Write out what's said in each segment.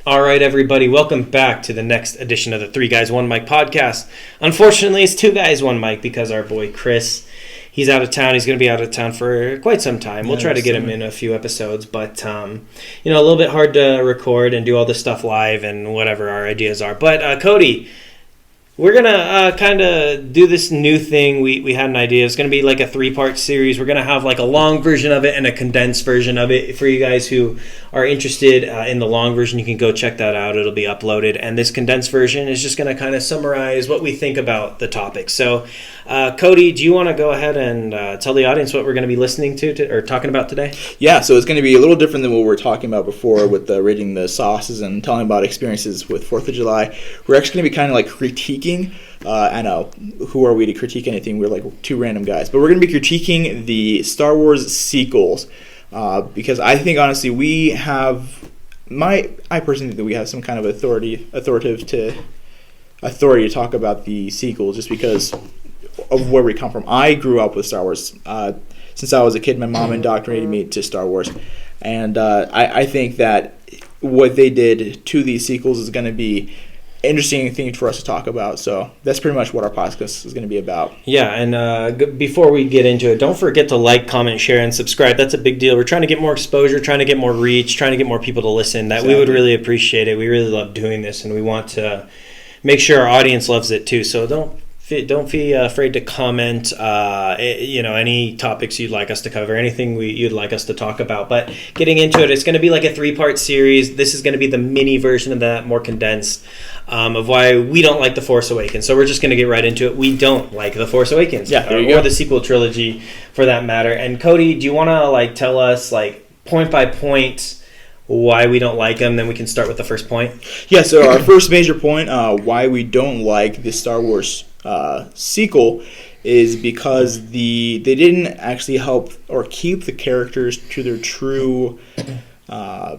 All right, everybody, welcome back to the next edition of the Three Guys, One Mic podcast. Unfortunately, it's Two Guys, One Mic because our boy Chris, he's out of town. He's going to be out of town for quite some time. We'll try to get him in a few episodes, but, a little bit hard to record and do all this stuff live and whatever our ideas are. But, Kody, we're going to kind of do this new thing. We had an idea. It's going to be like a 3-part series. We're going to have like a long version of it and a condensed version of it. For you guys who are interested in the long version, you can go check that out. It'll be uploaded. And this condensed version is just going to kind of summarize what we think about the topic. So, Kody, do you want to go ahead and tell the audience what we're going to be listening to or talking about today? Yeah, so it's going to be a little different than what we were talking about before with rating the sauces and telling about experiences with 4th of July. We're actually going to be kind of like critiquing. I know, who are we to critique anything? We're like two random guys. But we're going to be critiquing the Star Wars sequels because I think, honestly, I personally think that we have some kind of authority to talk about the sequels just because of where we come from. I grew up with Star Wars. Since I was a kid, my mom indoctrinated me to Star Wars. And I think that what they did to these sequels is going to be interesting thing for us to talk about. So that's pretty much what our podcast is going to be about. Yeah, and before we get into it, don't forget to like, comment, share, and subscribe. That's a big deal. We're trying to get more exposure, trying to get more reach, trying to get more people to listen. We would really appreciate it. We really love doing this, and we want to make sure our audience loves it too. So don't be afraid to comment, any topics you'd like us to cover, anything you'd like us to talk about. But getting into it, it's going to be like a 3-part series. This is going to be the mini version of that, more condensed, of why we don't like The Force Awakens. So we're just going to get right into it. We don't like The Force Awakens. Yeah, there you go. Or the sequel trilogy, for that matter. And Kody, do you want to tell us point by point why we don't like them? Then we can start with the first point. Yeah, so our first major point, why we don't like the Star Wars sequel, is because they didn't actually help or keep the characters to their true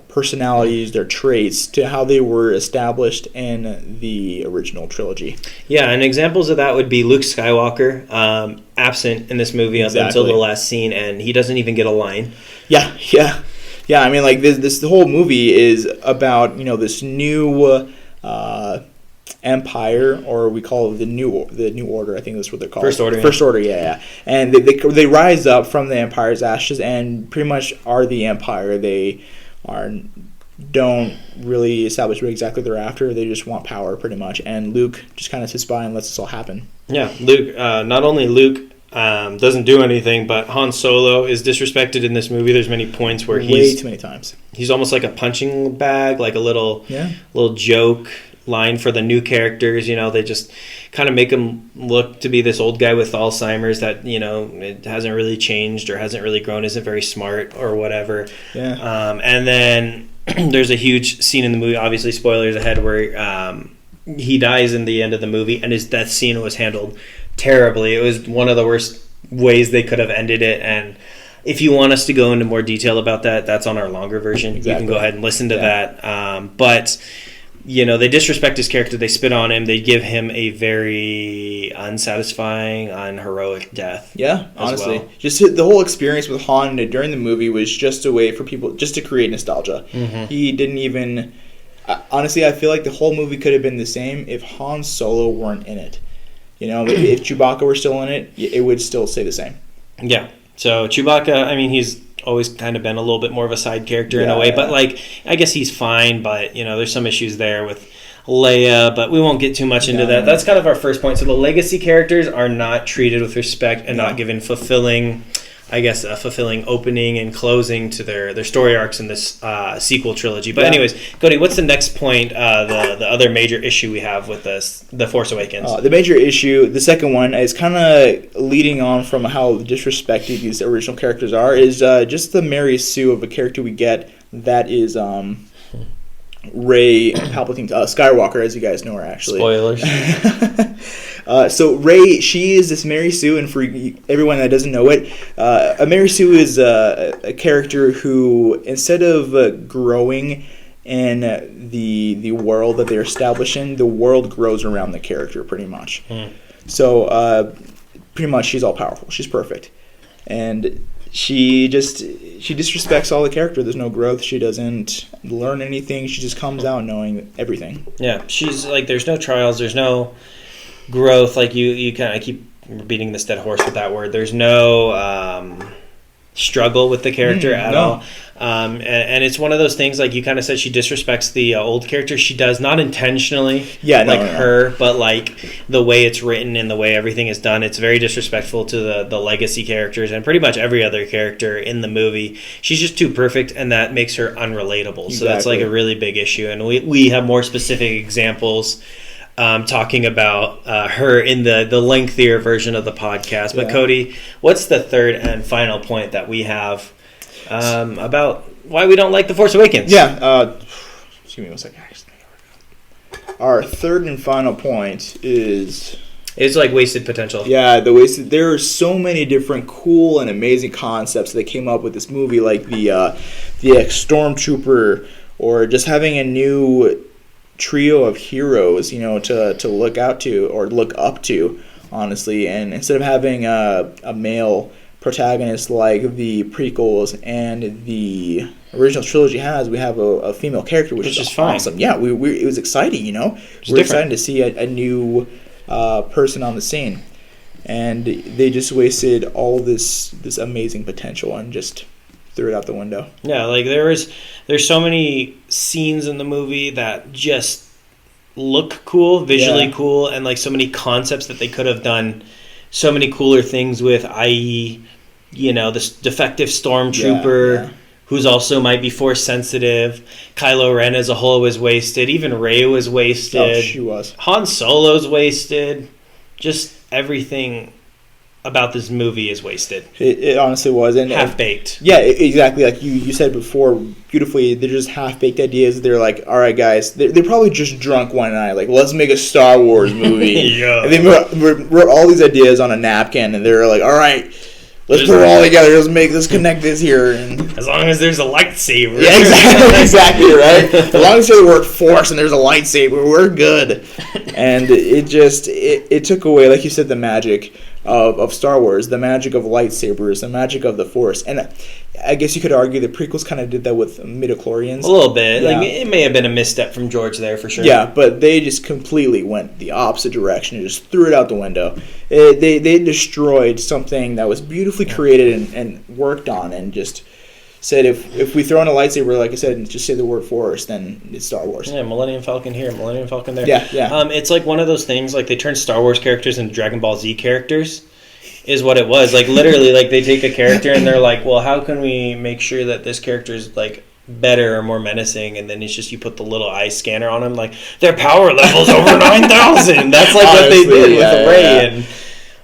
personalities, their traits, to how they were established in the original trilogy. Yeah, and examples of that would be Luke Skywalker, absent in this movie up until the last scene, and he doesn't even get a line. Yeah. I mean, this the whole movie is about this new empire, or we call it the new order. I think that's what they're called. First Order. First Order, yeah. And they rise up from the Empire's ashes and pretty much are the Empire. They don't really establish what exactly they're after. They just want power, pretty much. And Luke just kind of sits by and lets this all happen. Yeah, Luke. Not only Luke doesn't do anything, but Han Solo is disrespected in this movie. There's many points where way too many times. He's almost like a punching bag, like a little joke line for the new characters. They just kind of make him look to be this old guy with Alzheimer's that it hasn't really changed or hasn't really grown, isn't very smart or whatever. And then there's a huge scene in the movie, obviously spoilers ahead, where he dies in the end of the movie, and his death scene was handled terribly. It was one of the worst ways they could have ended it. And if you want us to go into more detail about that, that's on our longer version. Exactly. You can go ahead and listen to that. But they disrespect his character. They spit on him. They give him a very unsatisfying, unheroic death. Yeah, honestly. Just the whole experience with Han during the movie was just a way for people just to create nostalgia. Mm-hmm. He didn't even... honestly, I feel like the whole movie could have been the same if Han Solo weren't in it. If Chewbacca were still in it, it would still stay the same. Yeah. So Chewbacca, he's always kind of been a little bit more of a side character in a way, but I guess he's fine, but there's some issues there with Leia, but we won't get too much into that. That's kind of our first point. So the legacy characters are not treated with respect and not given fulfilling opening and closing to their story arcs in this sequel trilogy. But anyways, Kody, what's the next point, the other major issue we have with The Force Awakens? The major issue, the second one, is kind of leading on from how disrespected these original characters are, is just the Mary Sue of a character we get that is Rey Palpatine, Skywalker, as you guys know her, actually. Spoilers. So Rey, she is this Mary Sue, and for everyone that doesn't know it, a Mary Sue is a character who, instead of growing in the world that they're establishing, the world grows around the character, pretty much. So, pretty much, she's all powerful. She's perfect, and she disrespects all the character. There's no growth. She doesn't learn anything. She just comes out knowing everything. Yeah, she's like, there's no trials, there's no growth. Like you kind of keep beating this dead horse with that word. There's no struggle with the character at all. And it's one of those things, like you kind of said, she disrespects the old character. She does, not intentionally, her, but like the way it's written and the way everything is done, it's very disrespectful to the legacy characters and pretty much every other character in the movie. She's just too perfect, and that makes her unrelatable. Exactly. So that's like a really big issue, and we have more specific examples talking about her in the lengthier version of the podcast. But Kody, what's the third and final point that we have about why we don't like The Force Awakens? Excuse me one second. Our third and final point is... It's like wasted potential. Yeah, there are so many different cool and amazing concepts that came up with this movie, like the Stormtrooper, or just having a new trio of heroes, to look out to or look up to, honestly. And instead of having a male protagonist like the prequels and the original trilogy has, we have a female character, which is awesome. Yeah, it was exciting, We're excited to see a new person on the scene, and they just wasted all this amazing potential and just threw it out the window. Yeah, like there's so many scenes in the movie that just look cool, visually cool, and like so many concepts that they could have done so many cooler things with, i.e., this defective stormtrooper who's also might be force sensitive. Kylo Ren as a whole was wasted. Even Rey was wasted. Oh, she was. Han Solo's wasted. Just everything about this movie is wasted. It honestly was. And half-baked. Yeah, exactly. Like you said before beautifully, they're just half-baked ideas. They're like, all right, guys, they're probably just drunk one night. Like, let's make a Star Wars movie. And they wrote all these ideas on a napkin, and they're like, all right, let's put it all together. Let's connect this here. And as long as there's a lightsaber. Yeah, exactly, right? As long as there's the word force and there's a lightsaber, we're good. And it took away, like you said, the magic of Star Wars, the magic of lightsabers, the magic of the Force. And I guess you could argue the prequels kind of did that with midichlorians. A little bit. Yeah. Like, it may have been a misstep from George there for sure. Yeah, but they just completely went the opposite direction and just threw it out the window. They destroyed something that was beautifully created and worked on, and just said, if we throw in a lightsaber, like I said, and just say the word Force, then it's Star Wars. Yeah, Millennium Falcon here, Millennium Falcon there. Yeah. It's like one of those things, like they turn Star Wars characters into Dragon Ball Z characters, is what it was. Like literally, like they take a character and they're like, well, how can we make sure that this character is like better or more menacing? And then it's just you put the little eye scanner on them, like their power level's over 9,000. That's like what they did with Rey and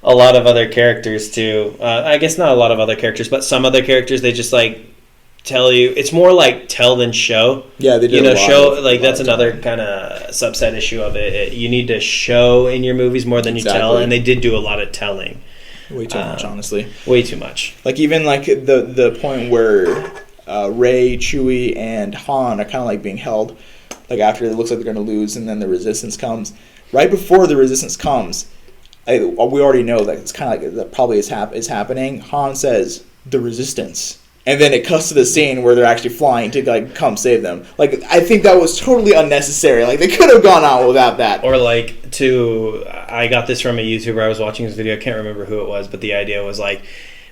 a lot of other characters too. I guess not a lot of other characters, but some other characters they just like tell you. It's more like tell than show. Yeah, they do. Show, like that's another kind of subset issue of it. You need to show in your movies more than you tell, and they did do a lot of telling. Way too much, honestly. Way too much. Like even like the point where Rey, Chewie, and Han are kind of like being held, like after it looks like they're going to lose, and then the Resistance comes. Right before the Resistance comes, we already know that it's kind of like that probably is happening. Han says the Resistance. And then it cuts to the scene where they're actually flying to like come save them. Like I think that was totally unnecessary. Like they could have gone on without that. Or like I got this from a YouTuber. I was watching this video. I can't remember who it was, but the idea was like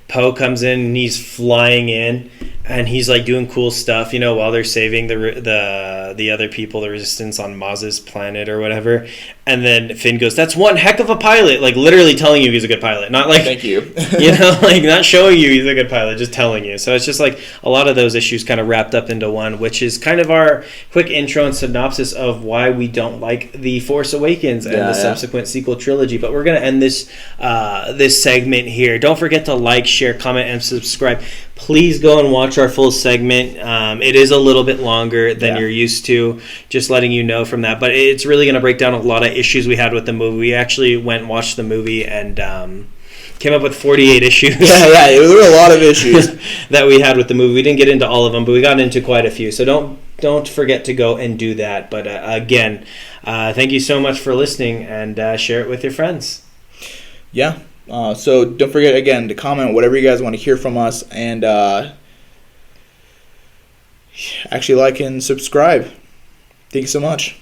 Poe comes in and he's flying in and he's like doing cool stuff, while they're saving the other people, the Resistance on Maz's planet or whatever. And then Finn goes, "That's one heck of a pilot!" Like literally telling you he's a good pilot, not like thank you, like not showing you he's a good pilot, just telling you. So it's just like a lot of those issues kind of wrapped up into one, which is kind of our quick intro and synopsis of why we don't like The Force Awakens and the subsequent sequel trilogy. But we're gonna end this segment here. Don't forget to like, share, comment, and subscribe. Please go and watch our full segment. It is a little bit longer than you're used to, just letting you know from that. But it's really going to break down a lot of issues we had with the movie. We actually went and watched the movie and came up with 48 issues. Yeah, there were a lot of issues that we had with the movie. We didn't get into all of them, but we got into quite a few. So don't forget to go and do that. But again, thank you so much for listening, and share it with your friends. Yeah. So don't forget, again, to comment whatever you guys want to hear from us, and actually like and subscribe. Thank you so much.